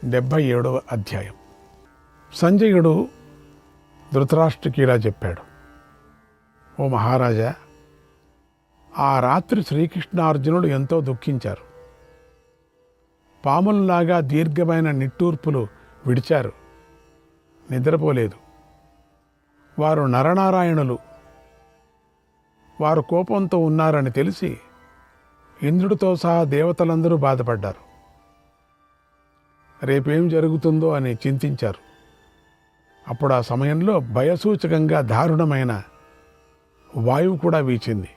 77వ అధ్యాయం. సంజయుడు ధృతరాష్ట్రుడికి ఇలా చెప్పాడు: ఓ మహారాజా, ఆ రాత్రి శ్రీకృష్ణార్జునుడు ఎంతో దుఃఖించారు. పాముల్లాగా దీర్ఘమైన నిట్టూర్పులు విడిచారు. నిద్రపోలేదు. వారు నరనారాయణులు. వారు కోపంతో ఉన్నారని తెలిసి ఇంద్రుడితో సహా దేవతలందరూ బాధపడ్డారు. రేపేం జరుగుతుందో అని చింతించారు. అప్పుడు ఆ సమయంలో భయసూచకంగా దారుణమైన వాయువు కూడా వీచింది.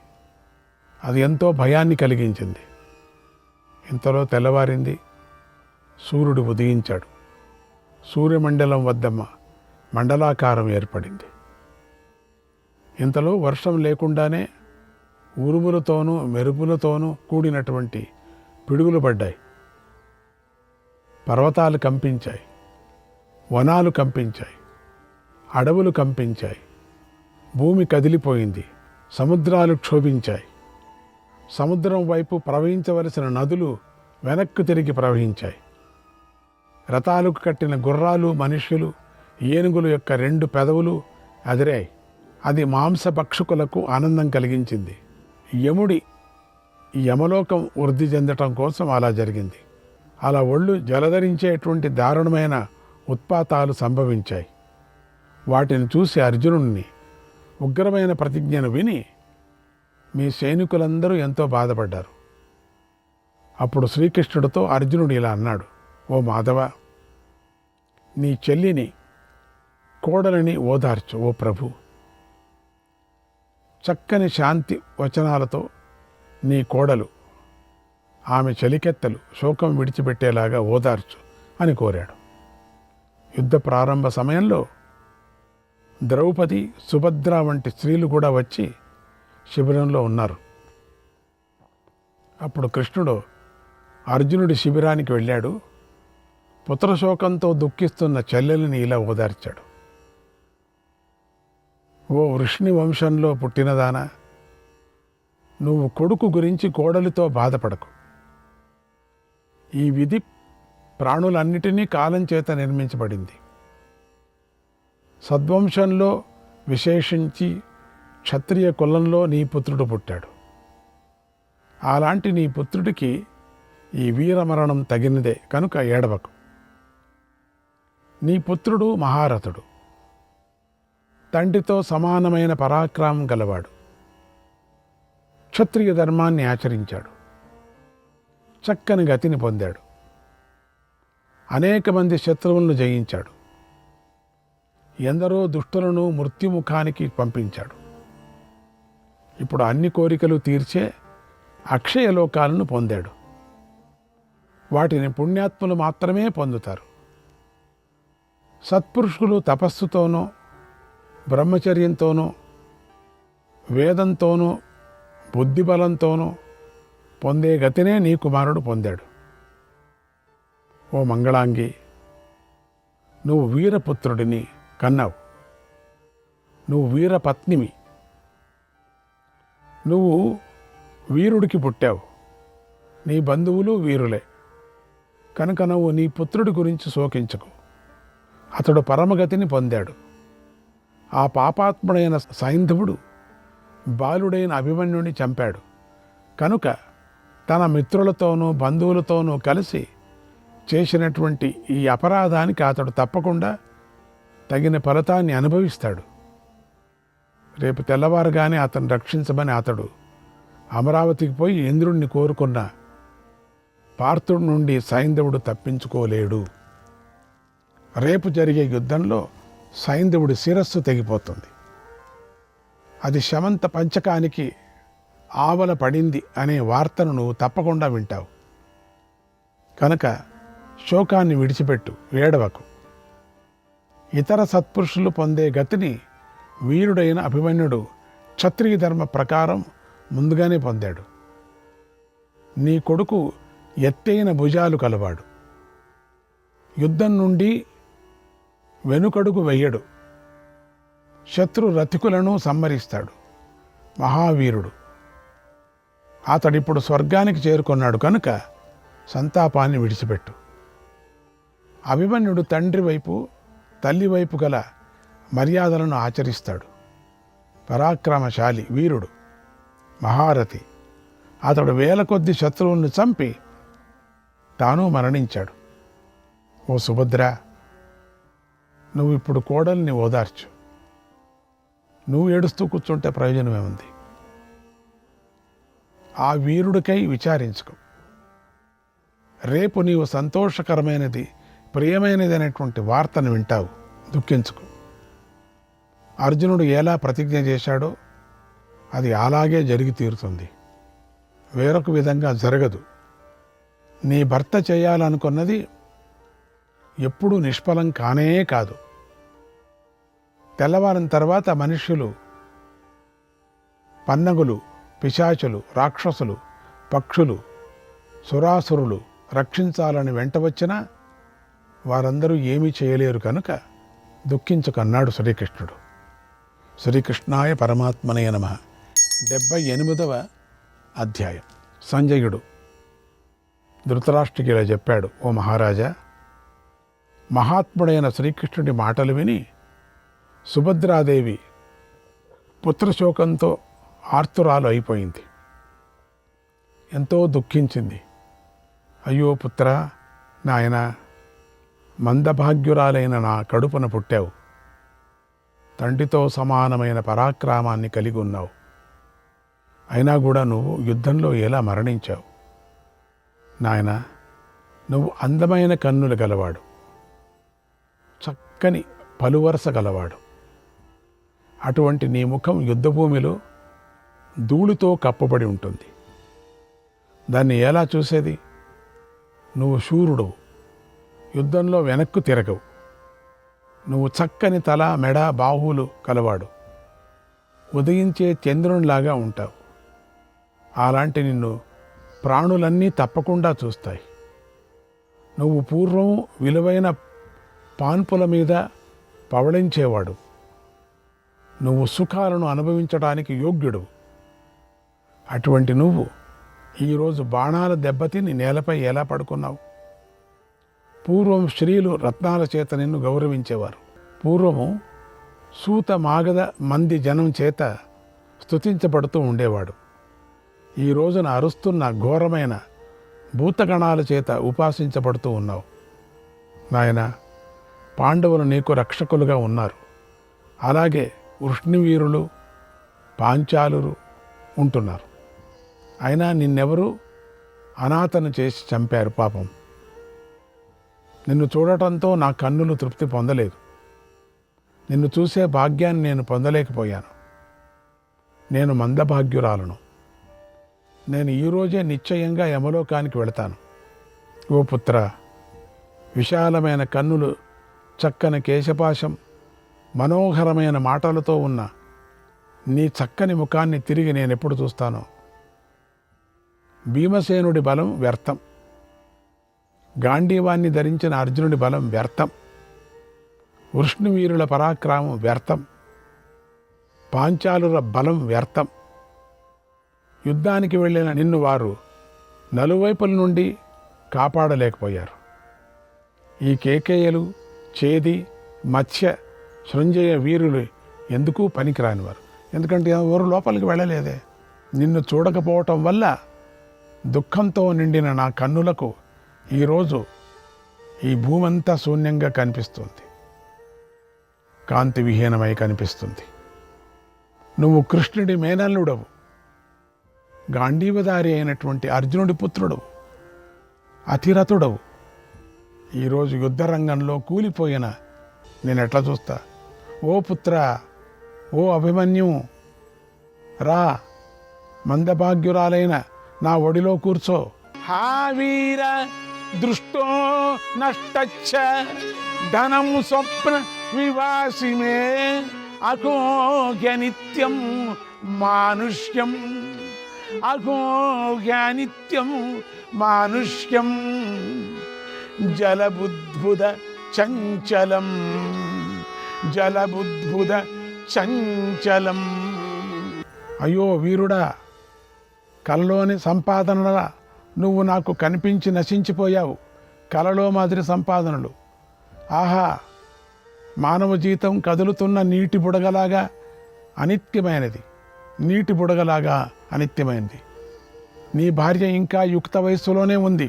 అది ఎంతో భయాన్ని కలిగించింది. ఇంతలో తెల్లవారింది. సూర్యుడు ఉదయించాడు. సూర్యమండలం వద్ద మండలాకారం ఏర్పడింది. ఇంతలో వర్షం లేకుండానే ఉరుములతోనూ మెరుపులతోనూ కూడినటువంటి పిడుగులు పడ్డాయి. పర్వతాలు కంపించాయి, వనాలు కంపించాయి, అడవులు కంపించాయి, భూమి కదిలిపోయింది, సముద్రాలు క్షోభించాయి. సముద్రం వైపు ప్రవహించవలసిన నదులు వెనక్కు తిరిగి ప్రవహించాయి. రథాలకు కట్టిన గుర్రాలు, మనుష్యులు, ఏనుగుల యొక్క 2 పెదవులు అదిరాయి. అది మాంసభక్షకులకు ఆనందం కలిగించింది. యమలోకం వృద్ధి చెందటం కోసం అలా జరిగింది. అలా ఒళ్ళు జలధరించేటువంటి దారుణమైన ఉత్పాతాలు సంభవించాయి. వాటిని చూసి అర్జునుడిని ఉగ్రమైన ప్రతిజ్ఞను విని మీ సైనికులందరూ ఎంతో బాధపడ్డారు. అప్పుడు శ్రీకృష్ణుడితో అర్జునుడు ఇలా అన్నాడు: ఓ మాధవ, నీ చెల్లిని, కోడలిని ఓదార్చు ఓ ప్రభు. చక్కని శాంతి వచనాలతో నీ కోడలు, ఆమె చెలికెత్తలు శోకం విడిచిపెట్టేలాగా ఓదార్చు అని కోరాడు. యుద్ధ ప్రారంభ సమయంలో ద్రౌపది, సుభద్ర వంటి స్త్రీలు కూడా వచ్చి శిబిరంలో ఉన్నారు. అప్పుడు కృష్ణుడు అర్జునుడి శిబిరానికి వెళ్ళాడు. పుత్రశోకంతో దుఃఖిస్తున్న చెల్లెలిని ఇలా ఓదార్చాడు: ఓ వృష్ణి వంశంలో పుట్టినదానా, నువ్వు కొడుకు గురించి కోడలితో బాధపడకు. ఈ విధి ప్రాణులన్నిటినీ కాలం చేత నిర్మించబడింది. సద్వంశంలో విశేషించి క్షత్రియ కులంలో నీ పుత్రుడు పుట్టాడు. అలాంటి నీ పుత్రుడికి ఈ వీరమరణం తగినదే కనుక ఏడవకు. నీ పుత్రుడు మహారథుడు, తండ్రితో సమానమైన పరాక్రమం గలవాడు. క్షత్రియ ధర్మాన్ని ఆచరించాడు. చక్కని గతిని పొందాడు. అనేక మంది శత్రువులను జయించాడు. ఎందరో దుష్టులను మృత్యుముఖానికి పంపించాడు. ఇప్పుడు అన్ని కోరికలు తీర్చే అక్షయ లోకాలను పొందాడు. వాటిని పుణ్యాత్ములు మాత్రమే పొందుతారు. సత్పురుషులు తపస్సుతోనో, బ్రహ్మచర్యంతోనో, వేదంతోనో, బుద్ధిబలంతోనో పొందే గతినే నీ కుమారుడు పొందాడు. ఓ మంగళాంగి, నువ్వు వీరపుత్రుడిని కన్నావు. నువ్వు వీరపత్నివి. నువ్వు వీరుడికి పుట్టావు. నీ బంధువులు వీరులే. కనుక నువ్వు నీ పుత్రుడి గురించి శోకించకు. అతడు పరమగతిని పొందాడు. ఆ పాపాత్ముడైన సైంధవుడు బాలుడైన అభిమన్యుని చంపాడు. కనుక తన మిత్రులతోనూ బంధువులతోనూ కలిసి చేసినటువంటి ఈ అపరాధానికి అతడు తప్పకుండా తగిన ఫలితాన్ని అనుభవిస్తాడు. రేపు తెల్లవారుగానే అతను రక్షించమని అతడు అమరావతికి పోయి ఇంద్రుణ్ణి కోరుకున్న పార్థుడి నుండి సైంధవుడు తప్పించుకోలేడు. రేపు జరిగే యుద్ధంలో సైంధవుడి శిరస్సు తెగిపోతుంది. అది శమంత పంచకానికి ఆవల పడింది అనే వార్తను నువ్వు తప్పకుండా వింటావు. కనుక శోకాన్ని విడిచిపెట్టు, ఏడవకు. ఇతర సత్పురుషులు పొందే గతిని వీరుడైన అభిమన్యుడు క్షత్రియ ధర్మ ప్రకారం ముందుగానే పొందాడు. నీ కొడుకు ఎత్తైన భుజాలు కలవాడు. యుద్ధం నుండి వెనుకడుగు వెయ్యడు. శత్రు రథికులను సంహరిస్తాడు. మహావీరుడు. అతడిప్పుడు స్వర్గానికి చేరుకున్నాడు కనుక సంతాపాన్ని విడిచిపెట్టు. అభిమన్యుడు తండ్రి వైపు తల్లి వైపు గల మర్యాదలను ఆచరిస్తాడు. పరాక్రమశాలి, వీరుడు, మహారథి. అతడు వేల కొద్ది శత్రువులను చంపి తాను మరణించాడు. ఓ సుభద్ర, నువ్వు ఇప్పుడు కోడల్ని ఓదార్చు. నువ్వు ఏడుస్తూ కూర్చుంటే ప్రయోజనమేముంది? ఆ వీరుడికై విచారించుకో. రేపు నీవు సంతోషకరమైనది, ప్రియమైనది అనేటువంటి వార్తను వింటావు. దుఃఖించుకో. అర్జునుడు ఎలా ప్రతిజ్ఞ చేశాడో అది అలాగే జరిగి తీరుతుంది. వేరొక విధంగా జరగదు. నీ భర్త చేయాలనుకున్నది ఎప్పుడూ నిష్ఫలం కానే కాదు. తెల్లవారిన తర్వాత మనుష్యులు, పన్నగులు, పిశాచులు, రాక్షసులు, పక్షులు, సురాసురులు రక్షించాలని వెంట వచ్చినా వారందరూ ఏమీ చేయలేరు కనుక దుఃఖించుకన్నాడు శ్రీకృష్ణుడు. శ్రీకృష్ణాయ పరమాత్మనే నమః. 78వ అధ్యాయం. సంజయుడు ధృతరాష్ట్రుడికి ఇలా చెప్పాడు: ఓ మహారాజా, మహాత్ముడైన శ్రీకృష్ణుడి మాటలు విని సుభద్రాదేవి పుత్రశోకంతో ఆర్తురాలు అయిపోయింది. ఎంతో దుఃఖించింది. అయ్యో పుత్ర, నాయన, మందభాగ్యురాలైన నా కడుపున పుట్టావు. తండ్రితో సమానమైన పరాక్రమాన్ని కలిగి ఉన్నావు. అయినా కూడా నువ్వు యుద్ధంలో ఎలా మరణించావు? నాయన, నువ్వు అందమైన కన్నులు గలవాడు, చక్కని పలువరస గలవాడు. అటువంటి నీ ముఖం యుద్ధభూమిలో ధూళితో కప్పబడి ఉంటుంది. దాన్ని ఎలా చూసేది? నువ్వు శూరుడవు, యుద్ధంలో వెనక్కు తిరగవు. నువ్వు చక్కని తల, మెడ, బాహువులు కలవాడు, ఉదయించే చంద్రునిలాగా ఉంటావు. అలాంటి నిన్ను ప్రాణులన్నీ తప్పకుండా చూస్తాయి. నువ్వు పూర్వం విలువైన పాన్పుల మీద పవళించేవాడు. నువ్వు సుఖాలను అనుభవించడానికి యోగ్యుడు. అటువంటి నువ్వు ఈరోజు బాణాల దెబ్బతిని నేలపై ఎలా పడుకున్నావు? పూర్వం స్త్రీలు రత్నాల చేత నిన్ను గౌరవించేవారు. పూర్వము సూత మాగధ మంది జనం చేత స్తుతించబడుతూ ఉండేవాడు. ఈ రోజున అరుస్తున్న ఘోరమైన భూతగణాల చేత ఉపాసించబడుతూ ఉన్నావు. నాయన, పాండవులు నీకు రక్షకులుగా ఉన్నారు. అలాగే వృష్ణివీరులు, పాంచాలురు ఉంటున్నారు. అయినా నిన్నెవరూ అనాథను చేసి చంపారు. పాపం, నిన్ను చూడటంతో నా కన్నులు తృప్తి పొందలేదు. నిన్ను చూసే భాగ్యాన్ని నేను పొందలేకపోయాను. నేను మందభాగ్యురాలను. నేను ఈరోజే నిశ్చయంగా యమలోకానికి వెళతాను. ఓ పుత్ర, విశాలమైన కన్నులు, చక్కని కేశపాశం, మనోహరమైన మాటలతో ఉన్న నీ చక్కని ముఖాన్ని తిరిగి నేనెప్పుడు చూస్తానో? భీమసేనుడి బలం వ్యర్థం, గాంధీవాన్ని ధరించిన అర్జునుడి బలం వ్యర్థం, వృష్ణువీరుల పరాక్రమం వ్యర్థం, పాంచాలుల బలం వ్యర్థం. యుద్ధానికి వెళ్ళిన నిన్ను వారు నలువైపుల నుండి కాపాడలేకపోయారు. ఈ కేకేయలు, చేది, మత్స్య, శృంజయ వీరులు ఎందుకు పనికిరానివారు. ఎందుకంటే ఎవరు లోపలికి వెళ్ళలేదే. నిన్ను చూడకపోవటం వల్ల దుఃఖంతో నిండిన నా కన్నులకు ఈరోజు ఈ భూమంతా శూన్యంగా కనిపిస్తుంది, కాంతి విహీనమై కనిపిస్తుంది. నువ్వు కృష్ణుడి మేనల్లుడవు, గాంధీవధారి అయినటువంటి అర్జునుడి పుత్రుడవు, అతిరథుడవు. ఈరోజు యుద్ధరంగంలో కూలిపోయిన నేనెట్లా చూస్తా? ఓ పుత్ర, ఓ అభిమన్యు, రా, మందభాగ్యురాలైన నా ఒడిలో కూర్చో. హా వీర దృష్టో నష్టచ్చ ధనం స్వప్న వివాసిమే అఘోఘ్య నిత్యం మానుష్యం, అఘోఘ్య నిత్యం మానుష్యం, జలబుద్భుద చంచలం, జలబుద్భుద చంచలం. అయ్యో వీరుడా, కలలోని సంపాదనల నువ్వు నాకు కనిపించి నశించిపోయావు. కలలో మాదిరి సంపాదనలు, ఆహా, మానవ జీవితం కదులుతున్న నీటి బుడగలాగా అనిత్యమైనది, నీటి బుడగలాగా అనిత్యమైనది. నీ భార్య ఇంకా యుక్త వయస్సులోనే ఉంది.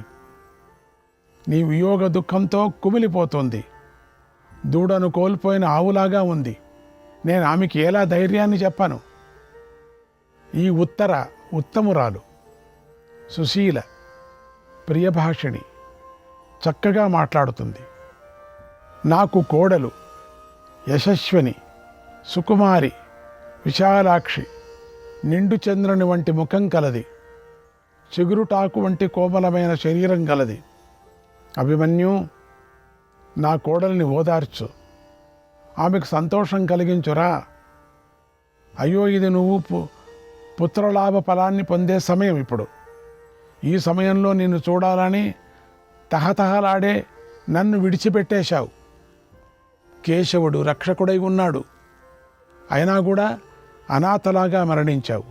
నీ వియోగ దుఃఖంతో కుమిలిపోతుంది. దూడను కోల్పోయిన ఆవులాగా ఉంది. నేను ఆమెకి ఎలా ధైర్యాన్ని చెప్పను? ఈ ఉత్తమురాలు, సుశీల, ప్రియభాషిణి, చక్కగా మాట్లాడుతుంది. నాకు కోడలు యశస్విని, సుకుమారి, విశాలాక్షి, నిండు చంద్రుని వంటి ముఖం కలది, చిగురుటాకు వంటి కోమలమైన శరీరం గలది. అభిమన్యు, నా కోడల్ని ఓదార్చు, ఆమెకు సంతోషం కలిగించురా. అయ్యో, ఇది నువ్వు పుత్రలాభ ఫలాన్ని పొందే సమయం. ఇప్పుడు ఈ సమయంలో నిన్ను చూడాలని తహతహలాడే నన్ను విడిచిపెట్టేశావు. కేశవుడు రక్షకుడై ఉన్నాడు, అయినా కూడా అనాథలాగా మరణించావు.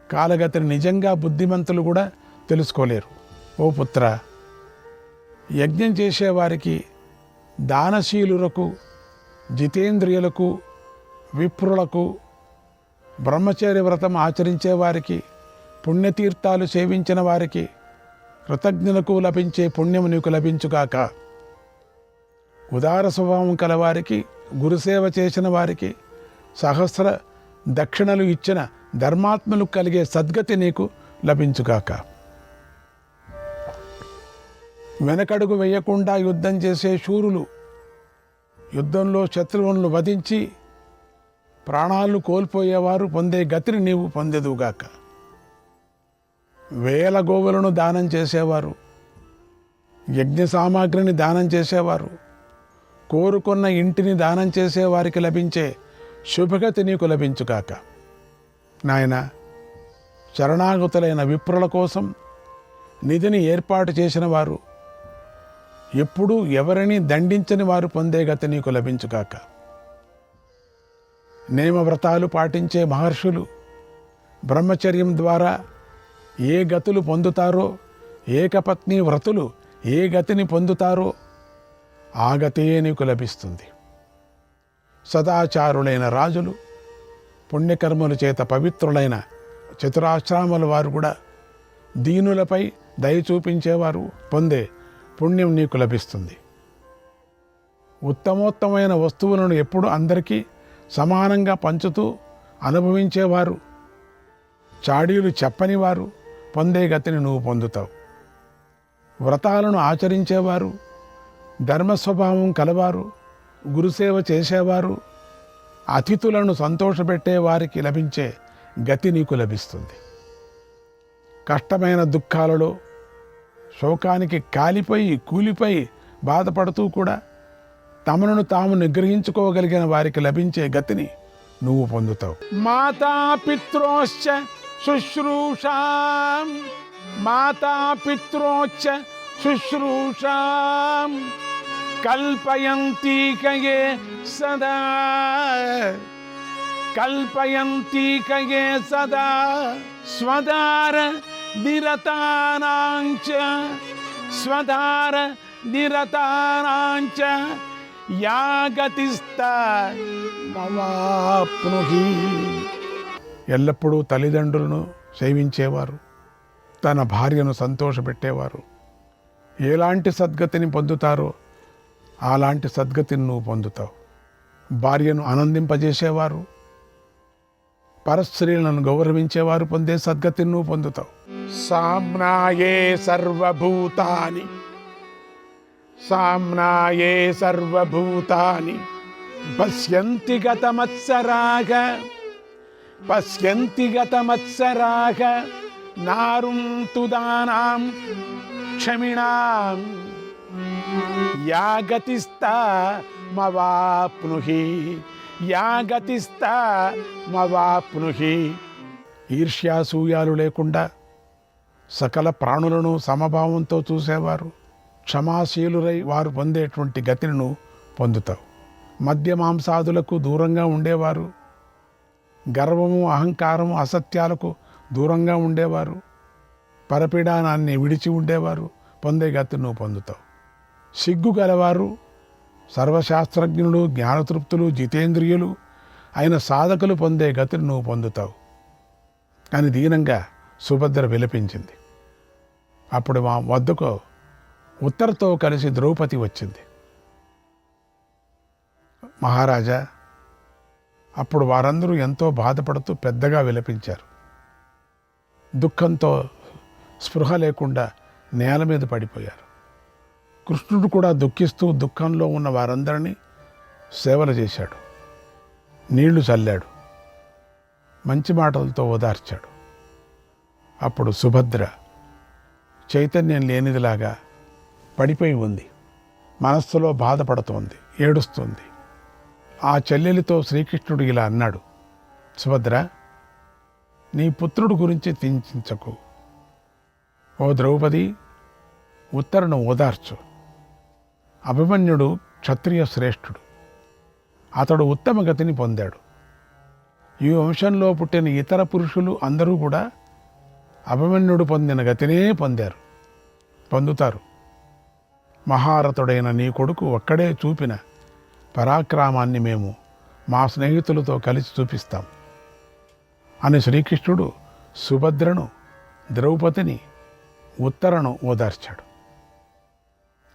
కాలగతిని నిజంగా బుద్ధిమంతులు కూడా తెలుసుకోలేరు. ఓ పుత్ర, యజ్ఞం చేసేవారికి, దానశీలులకు, జితేంద్రియులకు, విప్రులకు, బ్రహ్మచర్య వ్రతం ఆచరించే వారికి, పుణ్యతీర్థాలు సేవించిన వారికి, కృతజ్ఞులకు లభించే పుణ్యము నీకు లభించుగాక. ఉదార స్వభావం కలవారికి, గురుసేవ చేసిన వారికి, సహస్ర దక్షిణలు ఇచ్చిన ధర్మాత్మలకు కలిగే సద్గతి నీకు లభించుగాక. వెనకడుగు వేయకుండా యుద్ధం చేసే శూరులు, యుద్ధంలో శత్రువులను వధించి ప్రాణాలను కోల్పోయేవారు పొందే గతిని నీవు పొందెదుగాక. వేల గోవులను దానం చేసేవారు, యజ్ఞ సామాగ్రిని దానం చేసేవారు, కోరుకున్న ఇంటిని దానం చేసేవారికి లభించే శుభగతి నీకు లభించుగాక. నాయన, శరణాగతులైన విప్రుల కోసం నిధిని ఏర్పాటు చేసిన వారు, ఎప్పుడూ ఎవరిని దండించని వారు పొందే గతి నీకు లభించుగాక. నియమవ్రతాలు పాటించే మహర్షులు బ్రహ్మచర్యం ద్వారా ఏ గతులు పొందుతారో, ఏకపత్ని వ్రతులు ఏ గతిని పొందుతారో ఆ గతియే నీకు లభిస్తుంది. సదాచారులైన రాజులు, పుణ్యకర్మల చేత పవిత్రులైన చతురాశ్రాముల వారు కూడా దీనులపై దయ చూపించేవారు పొందే పుణ్యం నీకు లభిస్తుంది. ఉత్తమోత్తమైన వస్తువులను ఎప్పుడు అందరికీ సమానంగా పంచుతూ అనుభవించేవారు, చాడీలు చెప్పని వారు పొందే గతిని నువ్వు పొందుతావు. వ్రతాలను ఆచరించేవారు, ధర్మస్వభావం కలవారు, గురుసేవ చేసేవారు, అతిథులను సంతోషపెట్టే వారికి లభించే గతి నీకు లభిస్తుంది. కష్టమైన దుఃఖాలలో శోకానికి కాలిపోయి కూలిపోయి బాధపడుతూ కూడా తమను తాము నిగ్రహించుకోగలిగిన వారికి లభించే గతిని నువ్వు పొందుతావు. మాతాపిత్రోశ్చ శుశ్రూషాం, మాతాపిత్రోశ్చ శుశ్రూషాం కల్పయంతి కయే సదా, కల్పయంతి కయే సదా స్వదార నిరతానాంచ, స్వదార నిరతానాంచ యా గతిస్తా మవాప్నుహి. ఎల్లప్పుడూ తల్లిదండ్రులను సేవించేవారు, తన భార్యను సంతోషపెట్టేవారు ఎలాంటి సద్గతిని పొందుతారో అలాంటి సద్గతిని నువ్వు పొందుతావు. భార్యను ఆనందింపజేసేవారు, పరస్త్రీలను గౌరవించేవారు పొందే సద్గతిని నువ్వు పొందుతావు. సామ్నాయే సర్వభూతాని, సామ్నాయే సర్వభూతాని పశ్యంతి గతమత్సరాగ, పశ్యంతి గతమత్సరాగ నారుం తుదానాం క్షమిణాం యా గతిస్తా మవాప్నుహి, యా గతిస్తా మవాప్నుహి. ఈర్ష్యాసూయాలు లేకుండా సకల ప్రాణులను సమభావంతో చూసేవారు, క్షమాశీలురై వారు పొందేటువంటి గతిని నువ్వు పొందుతావు. మద్యమాంసాదులకు దూరంగా ఉండేవారు, గర్వము అహంకారము అసత్యాలకు దూరంగా ఉండేవారు, పరపీడానాన్ని విడిచి ఉండేవారు పొందే గతిని నువ్వు పొందుతావు. సిగ్గు గలవారు, సర్వశాస్త్రజ్ఞులు, జ్ఞానతృప్తులు, జితేంద్రియులు అయిన సాధకులు పొందే గతిని నువ్వు పొందుతావు అని దీనంగా సుభద్ర విలపించింది. అప్పుడు మా వద్దకు ఉత్తరతో కలిసి ద్రౌపది వచ్చింది. మహారాజా, అప్పుడు వారందరూ ఎంతో బాధపడుతూ పెద్దగా విలపించారు. దుఃఖంతో స్పృహ లేకుండా నేల మీద పడిపోయారు. కృష్ణుడు కూడా దుఃఖిస్తూ దుఃఖంలో ఉన్న వారందరినీ సేవలు చేశాడు, నీళ్లు చల్లాడు, మంచి మాటలతో ఓదార్చాడు. అప్పుడు సుభద్ర చైతన్యం లేనిదిలాగా పడిపోయి ఉంది. మనస్సులో బాధపడుతోంది, ఏడుస్తుంది. ఆ చెల్లెలితో శ్రీకృష్ణుడు ఇలా అన్నాడు, సుభద్ర, నీ పుత్రుడు గురించి చింతించకు. ఓ ద్రౌపది, ఉత్తరను ఓదార్చు. అభిమన్యుడు క్షత్రియ శ్రేష్ఠుడు. అతడు ఉత్తమ గతిని పొందాడు. ఈ వంశంలో పుట్టిన ఇతర పురుషులు అందరూ కూడా అభిమన్యుడు పొందిన గతినే పొందుతారు. మహారథుడైన నీ కొడుకు ఒక్కడే చూపిన పరాక్రమాన్ని మేము మా స్నేహితులతో కలిసి చూపిస్తాం అని శ్రీకృష్ణుడు సుభద్రను, ద్రౌపదిని, ఉత్తరను ఓదార్చాడు.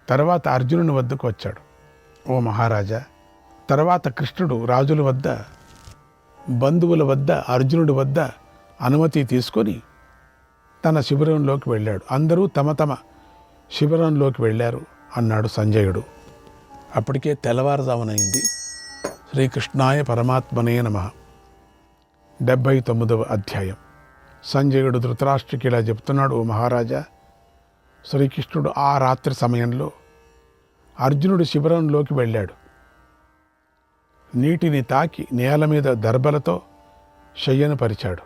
తర్వాత అర్జునుని వద్దకు వచ్చాడు. ఓ మహారాజా, తర్వాత కృష్ణుడు రాజుల వద్ద, బంధువుల వద్ద, అర్జునుడి వద్ద అనుమతి తీసుకొని తన శిబిరంలోకి వెళ్ళాడు. అందరూ తమ తమ శిబిరంలోకి వెళ్ళారు అన్నాడు సంజయుడు. అప్పటికే తెల్లవారుజామునైంది. శ్రీకృష్ణాయ పరమాత్మనే నమః. 79వ అధ్యాయం. సంజయుడు ధృతరాష్ట్రుడికి ఇలా చెప్తున్నాడు, ఓ మహారాజా, శ్రీకృష్ణుడు ఆ రాత్రి సమయంలో అర్జునుడి శిబిరంలోకి వెళ్ళాడు. నీటిని తాకి నేల మీద దర్భలతో శయ్యనుపరిచాడు.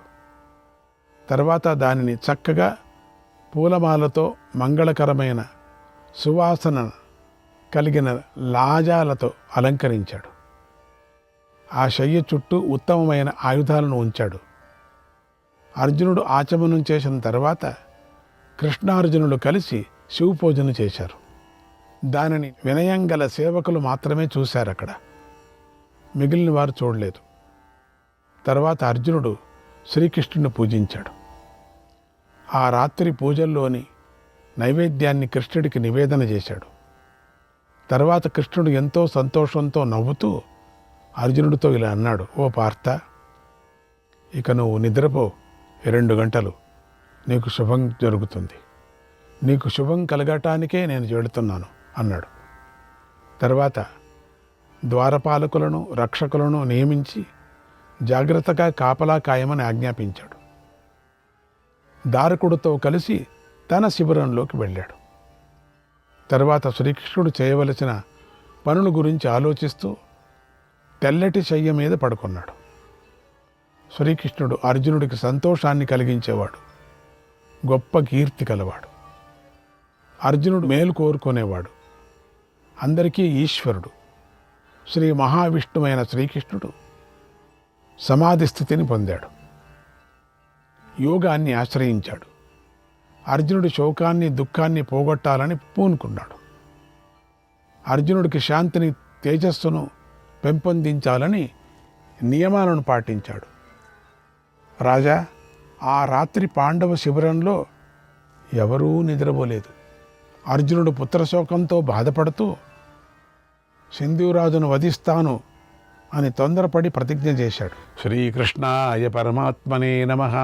తర్వాత దానిని చక్కగా పూలమాలతో, మంగళకరమైన సువాసన కలిగిన లాజాలతో అలంకరించాడు. ఆ శయ్య చుట్టూ ఉత్తమమైన ఆయుధాలను ఉంచాడు. అర్జునుడు ఆచమనం చేసిన తర్వాత కృష్ణార్జునులు కలిసి శివపూజను చేశారు. దానిని వినయం గల సేవకులు మాత్రమే చూశారు. అక్కడ మిగిలిన వారు చూడలేదు. తర్వాత అర్జునుడు శ్రీకృష్ణుని పూజించాడు. ఆ రాత్రి పూజల్లోని నైవేద్యాన్ని కృష్ణుడికి నివేదన చేశాడు. తర్వాత కృష్ణుడు ఎంతో సంతోషంతో నవ్వుతూ అర్జునుడితో ఇలా అన్నాడు, ఓ పార్థ, ఇక నువ్వు నిద్రపో. 2 గంటలు నీకు శుభం జరుగుతుంది. నీకు శుభం కలగటానికే నేను వెళుతున్నాను అన్నాడు. తర్వాత ద్వారపాలకులను, రక్షకులను నియమించి జాగ్రత్తగా కాపలా కాయమని ఆజ్ఞాపించాడు. దారకుడితో కలిసి తన శిబిరంలోకి వెళ్ళాడు. తర్వాత శ్రీకృష్ణుడు చేయవలసిన పనుల గురించి ఆలోచిస్తూ తెల్లటి శయ్య మీద పడుకున్నాడు. శ్రీకృష్ణుడు అర్జునుడికి సంతోషాన్ని కలిగించేవాడు, గొప్ప కీర్తి కలవాడు. అర్జునుడు మేలు కోరుకునేవాడు, అందరికీ ఈశ్వరుడు. శ్రీ మహావిష్ణువైన శ్రీకృష్ణుడు సమాధి స్థితిని పొందాడు, యోగాన్ని ఆశ్రయించాడు. అర్జునుడి శోకాన్ని, దుఃఖాన్ని పోగొట్టాలని పూనుకున్నాడు. అర్జునుడికి శాంతిని, తేజస్సును పెంపొందించాలని నియమాలను పాటించాడు. రాజా, ఆ రాత్రి పాండవ శిబిరంలో ఎవరూ నిద్రపోలేదు. అర్జునుడు పుత్రశోకంతో బాధపడుతూ సింధురాజును వధిస్తాను అని తొందరపడి ప్రతిజ్ఞ చేశాడు. శ్రీకృష్ణాయ పరమాత్మనే నమః.